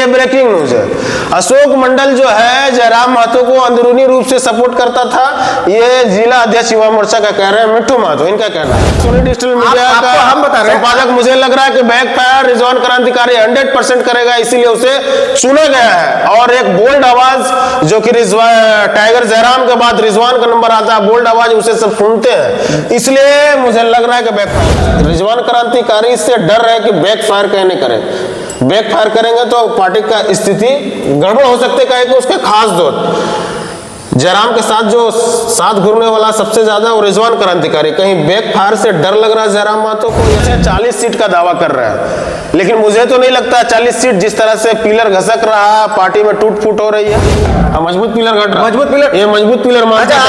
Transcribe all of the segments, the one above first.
Breaking news है। अशोक मंडल जो है जयराम महतो को अंदरूनी रूप से सपोर्ट करता था, ये जिला अध्यक्ष युवा मोर्चा का कह रहे हैं मिट्टू महतो, इनका कहना है। सोनी डिजिटल मीडिया का हम बता रहे हैं संपादक मुझे लग रहा है कि बैकफायर रिजवान क्रांतिकारी 100% करेगा, इसीलिए उसे चुना गया है। और एक बोल्ड आवाज जो कि टाइगर जयराम के बाद रिजवान का नंबर आता है, बोल्ड आवाज उसे सब सुनते हैं, इसलिए मुझे लग रहा है कि बैकफायर रिजवान क्रांतिकारी से डर है कि बैकफायर कहने करें। बैकफायर करेंगे तो पार्टी का स्थिति गड़बड़ हो सकती है, कि उसके खास दोस्त जयराम के साथ जो साथ घूमने वाला सबसे ज्यादा वो रिजवान क्रांतिकारी, कहीं बैकफायर से डर लग रहा है जयराम महतो को। जैसे 40 सीट का दावा कर रहा है, लेकिन मुझे तो नहीं लगता 40 सीट, जिस तरह से पिलर घसक रहा है, पार्टी में टूट फूट हो रही है, मजबूत पिलर घट रहा है। मजबूत पिलर, ये मजबूत पिलर मानता है।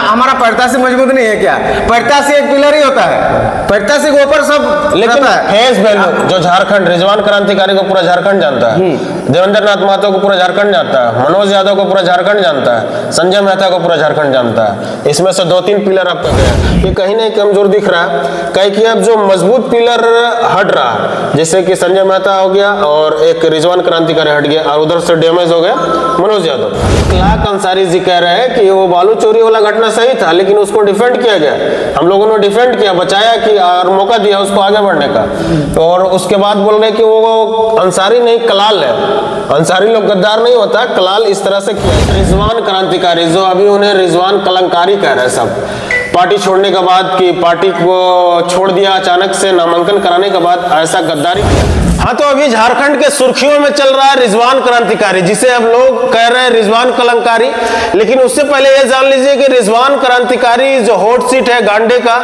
हमारा प्रत्याशी मजबूत नहीं है क्या? प्रत्याशी एक पिलर ही होता है, प्रत्याशी के ऊपर सब। लेकिन फेस वैल्यू जो झारखंड, रिजवान क्रांतिकारी को पूरा झारखंड जानता है, देवेंद्र नाथ महतो को पूरा झारखंड जानता है, मनोज यादव को पूरा झारखंड जानता है, संजय मेहता को पूरा झारखंड जानता है। इसमें से 2-3 पिलर आपका गया, ये कहीं नहीं कमजोर दिख रहा है, कहीं कि अब जो मजबूत पिलर हट रहा है, जैसे कि संजय मेहता हो गया और एक रिजवान क्रांतिकारी हट गया, और उधर से डैमेज हो गया मनोज यादव। इखलाक अंसारी जी कह रहे हैं कि वो बालू चोरी वाला घटना सही था, लेकिन उसको डिफेंड किया गया, हम लोगों ने डिफेंड किया, बचाया कि और मौका दिया उसको आगे बढ़ने का। और उसके बाद बोल रहे कि वो अंसारी नहीं कलाल है, अंसारी लोग गद्दार नहीं होता, कलाल इस तरह से किया। रिजवान क्रांतिकारी जो अभी उन्हें रिजवान कलंकारी कह रहे हैं सब, पार्टी छोड़ने के बाद कि पार्टी को छोड़ दिया अचानक से, नामांकन कराने के बाद ऐसा गद्दारी किया। हाँ, तो अभी झारखंड के सुर्खियों में चल रहा है रिजवान क्रांतिकारी, जिसे अब लोग कह रहे हैं रिजवान कलंकारी। लेकिन उससे पहले ये जान लीजिए कि रिजवान क्रांतिकारी जो हॉट सीट है गांडे का,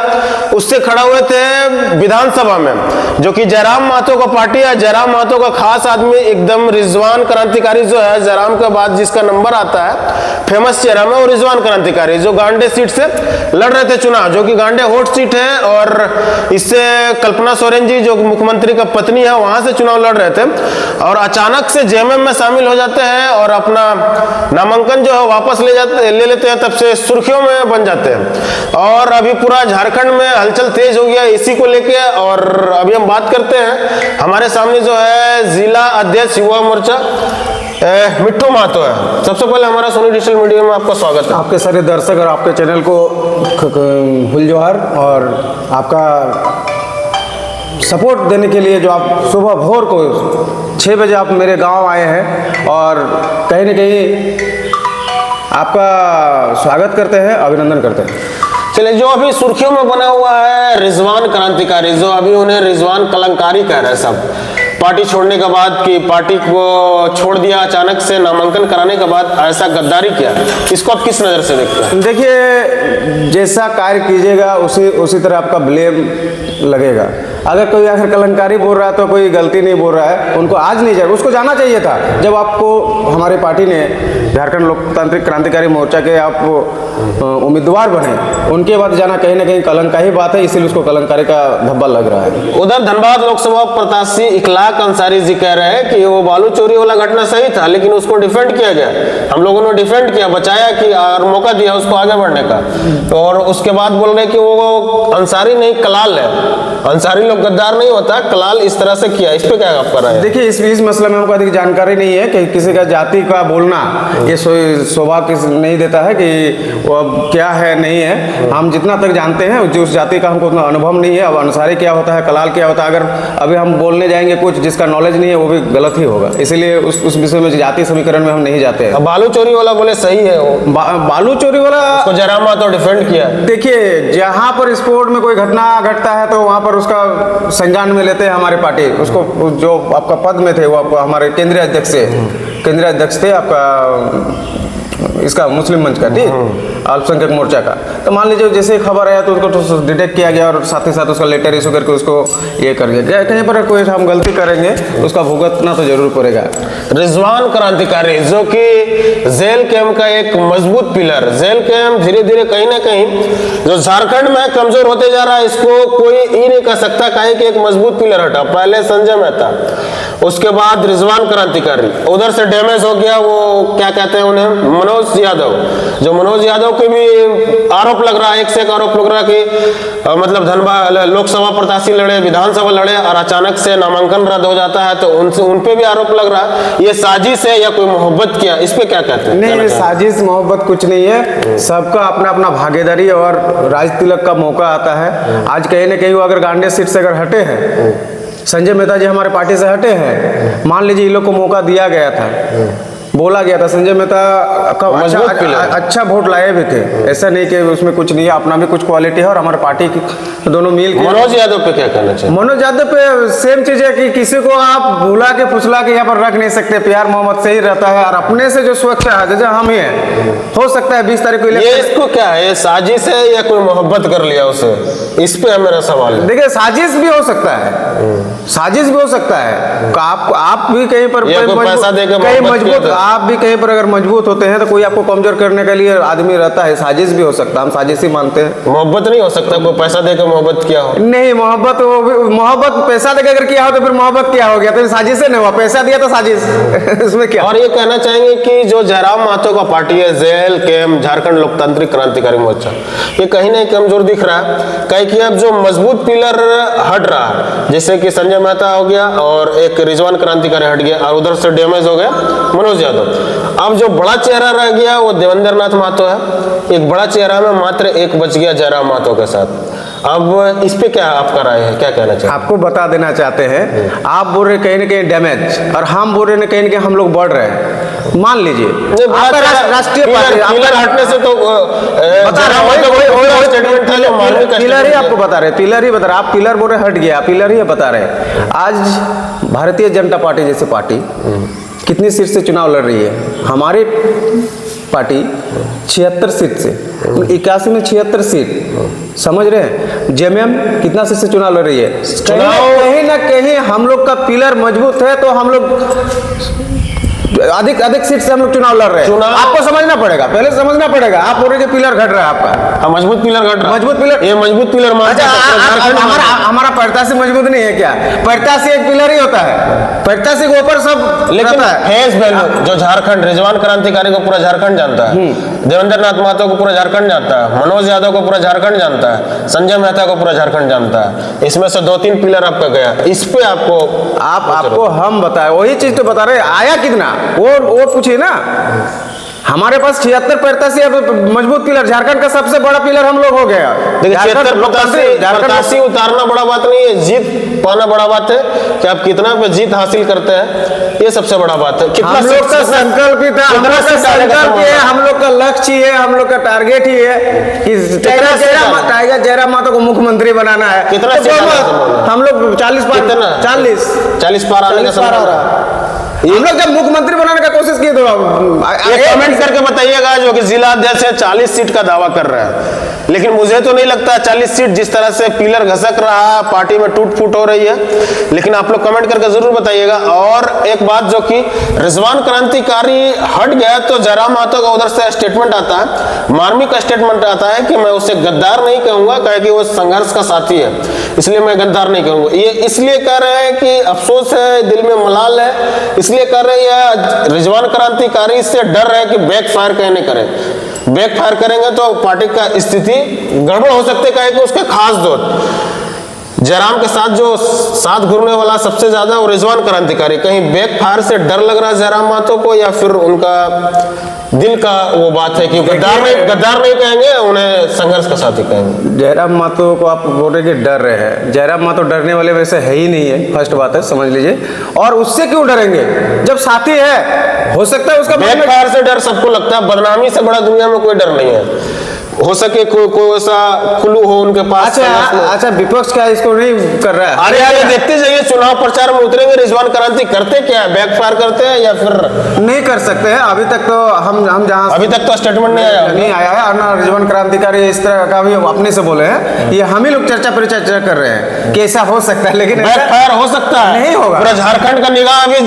उससे खड़ा हुए थे विधानसभा में, जो कि जयराम महतो का पार्टी है, जयराम महतो का खास आदमी एकदम रिजवान क्रांतिकारी जो है, जयराम के बाद जिसका नंबर आता है फेमस चेहरा में, वो रिजवान क्रांतिकारी जो गांडे सीट से लड़ रहे थे चुनाव, जो कि गांडे हॉट सीट है। और इससे कल्पना सोरेन जी जो मुख्यमंत्री का पत्नी है, वहां से चुनाव लड़ रहे थे, और अचानक से जेएमएम में शामिल हो जाते हैं और अपना नामांकन जो है वापस ले लेते हैं, तब से सुर्खियों में बन जाते हैं। और अभी पूरा झारखंड में हलचल तेज हो गया इसी को लेके। और अभी हम बात करते हैं, हमारे सामने जो है जिला अध्यक्ष युवा मोर्चा मिट्टू महतो है। सबसे पहले हमारा सोनी डिजिटल मीडिया में आपका स्वागत है। आपके सारे दर्शक और आपके चैनल को हुल जोहार, और आपका सपोर्ट देने के लिए जो आप सुबह भोर को 6 बजे आप मेरे गांव आए हैं, और कहीं न कहीं आपका स्वागत करते हैं, अभिनंदन करते हैं। चलिए, जो अभी सुर्खियों में बना हुआ है रिजवान क्रांतिकारी, जो अभी उन्हें रिजवान कलंकारी कह रहे हैं सब, पार्टी छोड़ने के बाद कि पार्टी को छोड़ दिया अचानक से, नामांकन कराने के बाद ऐसा गद्दारी किया, इसको आप किस नज़र से देखते हैं? देखिए, जैसा कार्य कीजिएगा उसी तरह आपका ब्लेम लगेगा। अगर कोई आखिर कलंकारी बोल रहा है तो कोई गलती नहीं बोल रहा है, उनको आज नहीं जाएगा, उसको जाना चाहिए था। जब आपको हमारी पार्टी ने झारखंड लोकतांत्रिक क्रांतिकारी मोर्चा के आप उम्मीदवार बने, उनके बाद जाना कहीं ना कहीं कलंक का ही बात है, इसीलिए उसको कलंकारी का धब्बा लग रहा है। उधर धनबाद लोकसभा प्रत्याशी इखलाक अंसारी जी कह रहे हैं कि वो बालू चोरी वाला घटना सही था, लेकिन उसको डिफेंड किया गया, हम लोगों ने डिफेंड किया, बचाया कि और मौका दिया उसको आगे बढ़ने का। और उसके बाद बोल रहे कि वो अंसारी नहीं कलाल है, अंसारी लोग गद्दार नहीं होता, कलाल इस तरह से किया। इस पे क्या आपका राय है? देखिए, इस मसले में हमको अधिक जानकारी नहीं है कि किसी का जाति का बोलना ये शोभा नहीं देता है कि वो अब क्या है नहीं है। हम जितना तक जानते हैं जो उस जाति का हमको उतना अनुभव नहीं है। अब अंसारी क्या होता है, कलाल क्या होता है, अगर अभी हम बोलने जाएंगे कुछ जिसका नॉलेज नहीं है, वो भी गलत ही होगा, इसलिए उस विषय में जाति समीकरण में हम नहीं जाते हैं। बालू चोरी वाला बोले सही है, वो बालू चोरी वाला जयराम महतो डिफेंड किया। देखिए, जहाँ पर स्पोर्ट में कोई घटना घटता है तो वहाँ पर उसका संज्ञान में लेते हैं हमारी पार्टी। उसको जो आपका पद में थे वो आपको हमारे केंद्रीय अध्यक्ष थे आपका इसका मुस्लिम मंच का, ठीक, अल्पसंख्यक मोर्चा का। तो मान लीजिए जैसे खबर आया तो उसको डिटेक्ट किया गया और साथ ही साथ उसका लेटर इशू करके उसको ये कर दिया। कहीं पर कोई हम गलती करेंगे उसका भुगतना तो जरूर पड़ेगा। रिजवान क्रांतिकारी जो कि जेल कैंप का एक मजबूत पिलर, जेल कैंप धीरे धीरे कहीं ना कहीं जो झारखंड में कमजोर होते जा रहा है, इसको कोई ये नहीं कह सकता कि एक मजबूत पिलर हटा। पहले संजय मेहता, उसके बाद रिजवान क्रांतिकारी, उधर से डैमेज हो गया वो क्या कहते हैं उन्हें, मनोज यादव। जो मनोज यादव के भी आरोप लग रहा है, एक से एक आरोप लग रहा है कि मतलब धनबाद लोकसभा प्रत्याशी लड़े, विधानसभा लड़े और अचानक से नामांकन रद्द हो जाता है, तो उनसे उन पे भी आरोप लग रहा है। ये साजिश है या कोई मोहब्बत किया, इस पे क्या कहते हैं? नहीं, ये साजिश मोहब्बत कुछ नहीं है, सबका अपना अपना भागीदारी और राज तिलक का मौका आता है। आज कहीं ना कहीं वो अगर गांडे सीट से अगर हटे हैं, संजय मेहता जी हमारे पार्टी से हटे हैं, मान लीजिए इन लोग को मौका दिया गया था, बोला गया था संजय मेहता का अच्छा वोट लाए भी थे, ऐसा नहीं कि उसमें कुछ नहीं है, अपना भी कुछ क्वालिटी है और हमारे पार्टी की दोनों मिल के। मनोज यादव पे क्या कहना चाहिए? मनोज यादव पे सेम चीज है कि किसी को आप भुला के फुसला के यहाँ पर रख नहीं सकते, प्यार मोहब्बत से ही रहता है और अपने से जो सुरक्षा है, जैसे हम ही हैं, हो सकता है 20 तारीख को ये इसको क्या है, ये साजिश है या कोई मोहब्बत कर लिया उसे, इस पे मेरा सवाल है। देखिए साजिश भी हो सकता है, साजिश भी हो सकता है, आप भी कहीं पर पैसा देकर कहीं मजबूत, आप भी कहीं पर अगर मजबूत होते हैं तो कोई आपको कमजोर करने के लिए आदमी रहता है, साजिश भी हो सकता है, हम साजिश ही मानते हैं। मोहब्बत नहीं हो सकता कोई पैसा देकर मोहब्बत किया हो? नहीं, मोहब्बत पैसा देकर अगर किया हो तो फिर मोहब्बत क्या हो गया, तो साजिश नहीं हुआ, पैसा दिया तो साजिश इसमें क्या। और ये कहना चाहेंगे कि जो जयराम महतो का पार्टी है जेल केम झारखंड लोकतांत्रिक क्रांतिकारी मोर्चा, ये कहीं ना कमजोर दिख रहा है, कहीं कि अब जो मजबूत पिलर हट रहा है, जैसे कि संजय मेहता हो गया और एक रिजवान क्रांतिकारी हट गया और उधर से डैमेज हो गया मनोज यादव, अब जो बड़ा चेहरा रह गया वो देवेंद्र नाथ महतो है। एक बड़ा चेहरा में मात्र एक बच गया जयराम महतो के साथ। अब इस पे क्या आपका राय है, क्या कहना चाहिए? आपको बता देना चाहते हैं, आप बोल रहे कहीं ना कहीं डैमेज और हम बोल रहे हैं कहीं ना कहीं हम लोग बढ़ रहे हैं। मान लीजिए राष्ट्रीय पार्टी हटने से तो पिलर ही आपको बता रहे, पिलर ही बता रहे, आप पिलर बोल रहे हट गया, पिलर ही बता रहे। आज भारतीय जनता पार्टी जैसी पार्टी कितनी सीट से चुनाव लड़ रही है? हमारी पार्टी 76 सीट से, 81 में 76 सीट, समझ रहे हैं? जेएमएम कितना सीट से चुनाव लड़ रही है? कहीं ना कहीं हम लोग का पिलर मजबूत है, तो हम लोग अधिक सीट से हम लोग चुनाव लड़ रहे हैं। आपको समझना पड़ेगा, पहले समझना पड़ेगा। आप बोल रहे कि पिलर घट रहा है आपका, मजबूत पिलर घट रहा है, मजबूत पिलर, ये मजबूत पिलर हमारा प्रत्याशी मजबूत नहीं है क्या? प्रत्याशी एक पिलर ही होता है, प्रत्याशी के ऊपर सब, लेकिन फेस वैल्यू जो झारखंड रिजवान क्रांतिकारी को पूरा झारखंड जानता है, देवेंद्र नाथ महतो को पूरा झारखंड जानता है, मनोज यादव को पूरा झारखंड जानता है, संजय मेहता को पूरा झारखंड जानता है, इसमें से 2-3 पिलर आपका गया, इस पे आपको हम बताए वही चीज तो बता रहे, आया कितना वो पूछिए ना। हमारे पास 76 प्रत्याशी मजबूत पिलर, झारखंड का सबसे बड़ा पिलर हम लोग हो गया। देखिए 76 प्रत्याशी उतारना बड़ा बात नहीं है, जीत पाना बड़ा बात है कि आप कितना पे जीत हासिल करते हैं, ये सबसे बड़ा बात है। हम लोग का संकल्प ही था, हम लोग का संकल्प है, हम लोग का लक्ष्य ही है, हम लोग का टारगेट ही है कि टाइगर जयराम महतो को मुख्यमंत्री बनाना है। कितना हम लोग 40 पार आने का संभावना। हम लोग जब मुख्यमंत्री बनाने का कोशिश किए तो कमेंट करके बताइएगा जो कि जिला अध्यक्ष है 40 सीट का दावा कर रहा है, लेकिन मुझे तो नहीं लगता 40 सीट, जिस तरह से पिलर घसक रहा है, पार्टी में टूट फूट हो रही है, लेकिन आप लोग कमेंट करके जरूर बताइएगा। और एक बात जो कि रिजवान क्रांतिकारी हट गया तो जयराम महतो का उधर से स्टेटमेंट आता है, मार्मिक स्टेटमेंट आता है कि मैं उसे गद्दार नहीं कहूंगा, कहे कि वो संघर्ष का साथी है, इसलिए मैं गद्दार नहीं कहूंगा। ये इसलिए कह रहे हैं कि अफसोस है, दिल में मलाल है, इसलिए कर रहे हैं। रिजवान क्रांतिकारी से डर है कि बैकफायर कहने करें, बैकफायर करेंगे तो पार्टी का स्थिति गड़बड़ हो सकती है, कि उसके खास दोस्त जयराम के साथ जो साथ घूमने वाला सबसे ज्यादा वो रिजवान क्रांतिकारी, कहीं बैकफायर से डर लग रहा है जयराम महतो को, या फिर उनका दिल का वो बात है कि गद्दार नहीं कहेंगे, उन्हें संघर्ष का साथी कहेंगे। जयराम महतो को आप बोल रहे कि डर रहे हैं, जयराम महतो डरने वाले वैसे है ही नहीं है, फर्स्ट बात है, समझ लीजिए। और उससे क्यों डरेंगे जब साथी है? हो सकता है उसका बैकफायर से डर सबको लगता है, बदनामी से बड़ा दुनिया में कोई डर नहीं है। हो सके कोई ऐसा क्लू हो उनके पास। अच्छा विपक्ष क्या इसको नहीं कर रहा है? अरे यार देखते जाइए, चुनाव प्रचार में उतरेंगे रिजवान क्रांति करते क्या है, बैकफायर करते हैं या फिर नहीं कर सकते हैं। अभी तक तो हम जहां अभी तक तो स्टेटमेंट नहीं आया है, और ना रिजवान क्रांतिकारी इस तरह का भी अपने से बोले हैं, ये हम ही लोग चर्चा कर रहे हैं कि ऐसा हो सकता है, लेकिन बैकफायर हो सकता है, नहीं होगा। पूरा झारखंड का निगाह अभी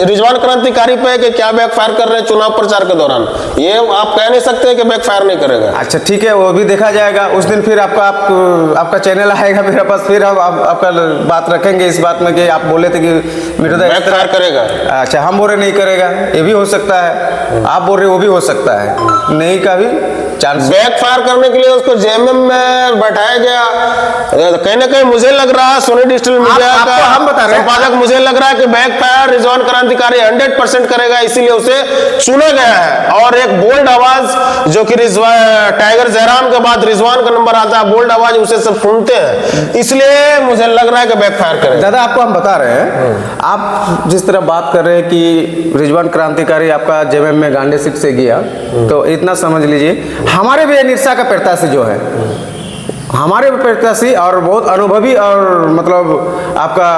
रिजवान क्रांतिकारी पे कि क्या बैकफायर कर रहे हैं चुनाव प्रचार के दौरान, ये आप कह नहीं सकते कि बैकफायर नहीं करें। करेगा। अच्छा ठीक है, वो भी देखा जाएगा उस दिन। फिर आपका चैनल आएगा मेरे पास, फिर हम आपका बात रखेंगे इस बात में कि आप बोले थे कि मिर्जा इस तरह करेगा। अच्छा, हम बोल रहे नहीं करेगा, ये भी हो सकता है। आप बोल रहे वो भी हो सकता है, नहीं का भी चांस। बैक फायर करने के लिए उसको जेएमएम में बैठाया गया। कहीं ना कहीं मुझे लग रहा है सोनी डिजिटल मीडिया का हम बता रहे हैं, संपादक मुझे लग रहा है कि बैक फायर रिजवान क्रांतिकारी 100% करेगा, इसीलिए उसे चुना गया है। और एक बोल्ड आवाज जो कि टाइगर जयराम के बाद रिजवान का नंबर आता है, बोल्ड आवाज उसे सब सुनते हैं, इसलिए मुझे लग रहा है कि बैक फायर करेगा। दादा आपको हम बता रहे हैं, आप जिस तरह बात कर रहे हैं कि रिजवान क्रांतिकारी आपका जेएमएम में गांडे सीट से गया, तो इतना समझ लीजिए हमारे भी निरसा का प्रत्याशी जो है, हमारे भी प्रत्याशी और बहुत अनुभवी और मतलब आपका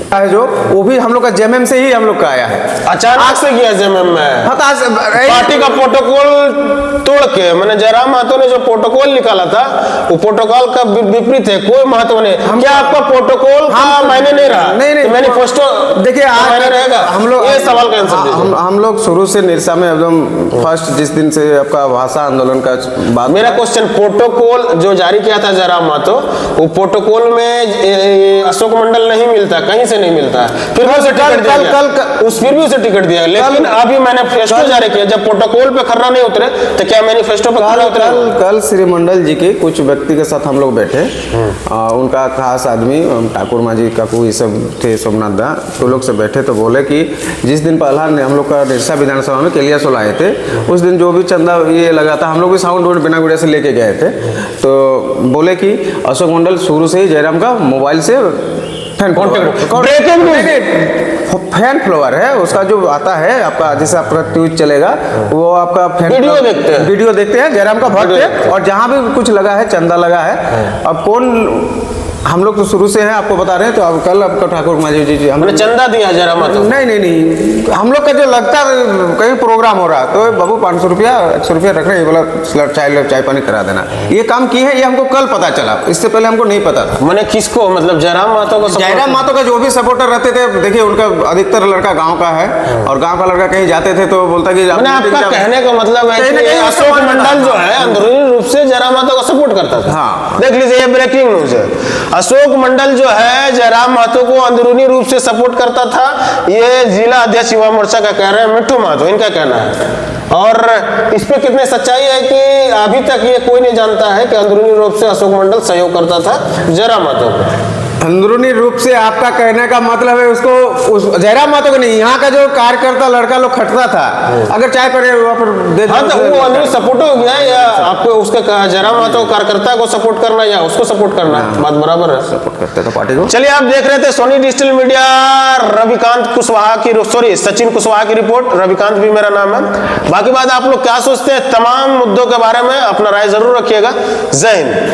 है जो, वो भी हम लोग का जेएमएम से ही हम लोग का आया है। अचानक से गया जेएमएम में, पार्टी का प्रोटोकॉल तोड़ के। मैंने जयराम महतो ने जो प्रोटोकॉल निकाला था वो प्रोटोकॉल का विपरीत है, कोई महत्व नहीं। क्या आपका प्रोटोकॉल का मायने नहीं रहा? नहीं मैनिफेस्टो देखिए मायने रहेगा। हम लोग ये सवाल का आंसर दीजिए। हम लोग शुरू से निरसा में एकदम फर्स्ट जिस दिन से आपका भाषा आंदोलन का बात। मेरा क्वेश्चन, प्रोटोकॉल जो जारी किया था जयराम महतो, वो प्रोटोकॉल में अशोक मंडल नहीं मिलता, कहीं से नहीं मिलता, फिर भी उसे टिकट दिया गया। फिर भी उसे टिकट दिया, लेकिन अभी मैनिफेस्टो जारी किया। जब प्रोटोकॉल पे खर्रा नहीं उतरे तो क्या मैनिफेस्टो पे खर्रा उतरे? कल श्री मंडल जी के कुछ व्यक्ति के साथ हम लोग बैठे, उनका खास आदमी ठाकुर मांझी काकू ये सब थे, सोमनाथ दा, तो लोग से बैठे तो बोले कि जिस दिन पहला ने हम लोग का निरसा विधानसभा में केलिया सोल आए थे, उस दिन जो भी चंदा ये लगा था, हम लोग भी साउंड वोड बिना गुड़िया से लेके गए थे। तो बोले कि अशोक मंडल शुरू से ही जयराम का मोबाइल से फैन फ्लोवर है, उसका जो आता है आपका, जैसे आपका ट्वीट चलेगा वो आपका वीडियो देखते हैं जयराम का भक्त है, और जहाँ भी कुछ लगा है चंदा लगा है। अब कौन, हम लोग तो शुरू से हैं, आपको बता रहे हैं। तो अब कल आपका ठाकुर मांझी जी हमने चंदा दिया जयराम महतो? नहीं, हम लोग का जो लगता है कहीं प्रोग्राम हो रहा है तो बाबू 500 रुपया 100 रुपया रख रहे हैं, बोला चाय पानी करा देना, ये काम की है, ये हमको कल पता चला, इससे पहले हमको नहीं पता था। मैंने किसको, मतलब जयराम महतो को? जयराम महतो का जो भी सपोर्टर रहते थे, देखिए उनका अधिकतर लड़का गांव का है, और गांव का लड़का कहीं जाते थे तो बोलता कि आपका कहने का मतलब है कि अशोक मंडल जो है अंदरूनी रूप से जयराम महतो को सपोर्ट करता था। हाँ, देख लीजिए, ये ब्रेकिंग न्यूज है। अशोक मंडल जो है जयराम महतो को अंदरूनी रूप से सपोर्ट करता था, ये जिला अध्यक्ष युवा मोर्चा का कह रहे हैं मिट्टू महतो, इनका कहना है। और इस पे कितनी सच्चाई है कि अभी तक ये कोई नहीं जानता है कि अंदरूनी रूप से अशोक मंडल सहयोग करता था जयराम महतो को। अंदरूनी रूप से आपका कहने का मतलब है उसको, उस जयराम महतो को नहीं, यहाँ का जो कार्यकर्ता लड़का लोग खटता था, अगर चाय पर वहाँ पर दे, हाँ, तो वो अंदरूनी सपोर्ट हो गया, या आपको उसके जयराम महतो कार्यकर्ता को सपोर्ट करना या उसको सपोर्ट करना, बात बराबर है। सपोर्ट करते थे पार्टी को। चलिए, आप देख रहे थे सोनी डिजिटल मीडिया, रविकांत कुशवाहा की, सचिन कुशवाहा की रिपोर्ट। रविकांत भी मेरा नाम है। बाकी बात आप लोग क्या सोचते हैं तमाम मुद्दों के बारे में, अपना राय जरूर रखिएगा। जय हिंद।